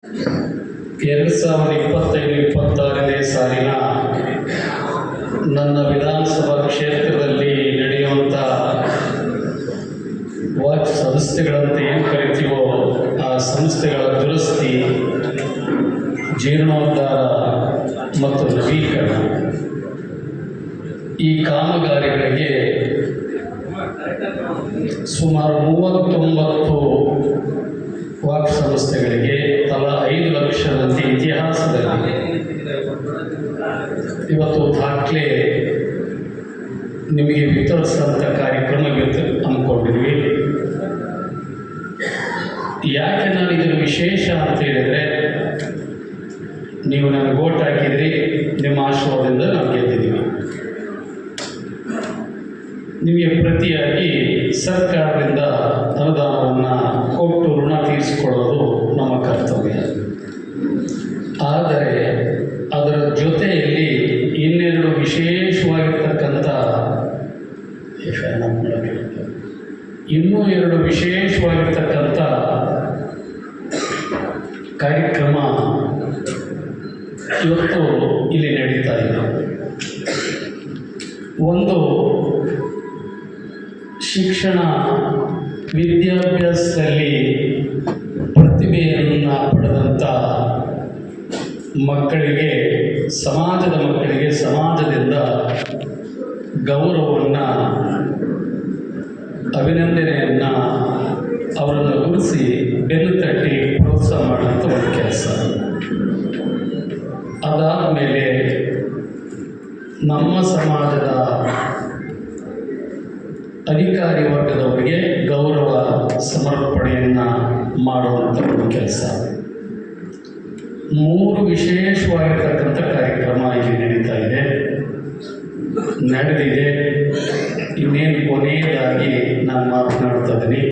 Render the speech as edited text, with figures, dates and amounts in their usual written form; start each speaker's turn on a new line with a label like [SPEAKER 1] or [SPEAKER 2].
[SPEAKER 1] 2025-26ನೇ ಸಾಲಿನ ನನ್ನ ವಿಧಾನಸಭಾ ಕ್ಷೇತ್ರದಲ್ಲಿ ನಡೆಯುವಂಥ ವಾಚ್ ಸಂಸ್ಥೆಗಳಂತ ಏನು ಕರಿತೀವೋ ಆ ಸಂಸ್ಥೆಗಳ ದುರಸ್ತಿ, ಜೀರ್ಣೋದ್ಧಾರ ಮತ್ತು ನವೀಕರಣ ಈ ಕಾಮಗಾರಿಗಳಿಗೆ ಸುಮಾರು 39 ವಾಕ್ ಸಂಸ್ಥೆಗಳಿಗೆ ತಲಾ 5 ಲಕ್ಷದಂತೆ ಇತಿಹಾಸದಲ್ಲಿ ಇವತ್ತು ದಾಖಲೆ ನಿಮಗೆ ವಿತರಿಸಿದಂಥ ಕಾರ್ಯಕ್ರಮ ಇವತ್ತು ಹಮ್ಮಿಕೊಂಡಿದ್ವಿ. ಯಾಕೆ ನಾನು ಇದನ್ನು ವಿಶೇಷ ಅಂತ ಹೇಳಿದರೆ, ನೀವು ನನಗೆ ವೋಟ್ ಹಾಕಿದ್ರಿ, ನಿಮ್ಮ ಆಶೀರ್ವಾದದಿಂದ ನಾವು ಗೆದ್ದಿದ್ದೀವಿ. ನಿಮಗೆ ಪ್ರತಿಯಾಗಿ ಸರ್ಕಾರದಿಂದ ಅನುದಾನವನ್ನು ಕೊಟ್ಟು ಋಣ ತೀರಿಸಿಕೊಳ್ಳೋದು ನಮ್ಮ ಕರ್ತವ್ಯ. ಆದರೆ ಅದರ ಜೊತೆಯಲ್ಲಿ ಇನ್ನೆರಡು ವಿಶೇಷವಾಗಿರ್ತಕ್ಕಂಥ ಕಾರ್ಯಕ್ರಮ ಇವತ್ತು ಇಲ್ಲಿ ನಡೀತಾ ಇದೆ. ಒಂದು, ಶಿಕ್ಷಣ ವಿದ್ಯಾಭ್ಯಾಸದಲ್ಲಿ ಪ್ರತಿಭೆಯನ್ನು ಪಡೆದಂಥ ಮಕ್ಕಳಿಗೆ, ಸಮಾಜದಿಂದ ಗೌರವವನ್ನು, ಅಭಿನಂದನೆಯನ್ನು ಅವರನ್ನು ಗುರುಸಿ ಬೆನ್ನು ತಟ್ಟಿ ಪ್ರೋತ್ಸಾಹ ಮಾಡುವಂಥ ಒಂದು ಕೆಲಸ. ಅದಾದ ಮೇಲೆ ನಮ್ಮ ಸಮಾಜದ ಅಧಿಕಾರಿ ವರ್ಗದವರಿಗೆ ಗೌರವ ಸಮರ್ಪಣೆಯನ್ನು ಮಾಡುವಂಥ ಒಂದು ಕೆಲಸ. 3 ವಿಶೇಷವಾಗಿರ್ತಕ್ಕಂಥ ಕಾರ್ಯಕ್ರಮ ಇಲ್ಲಿ ನಡೀತಾ ಇದೆ, ನಡೆದಿದೆ. ಇನ್ನೇನು ಕೊನೆಯದಾಗಿ ನಾನು ಮಾತನಾಡ್ತಾ ಇದ್ದೀನಿ.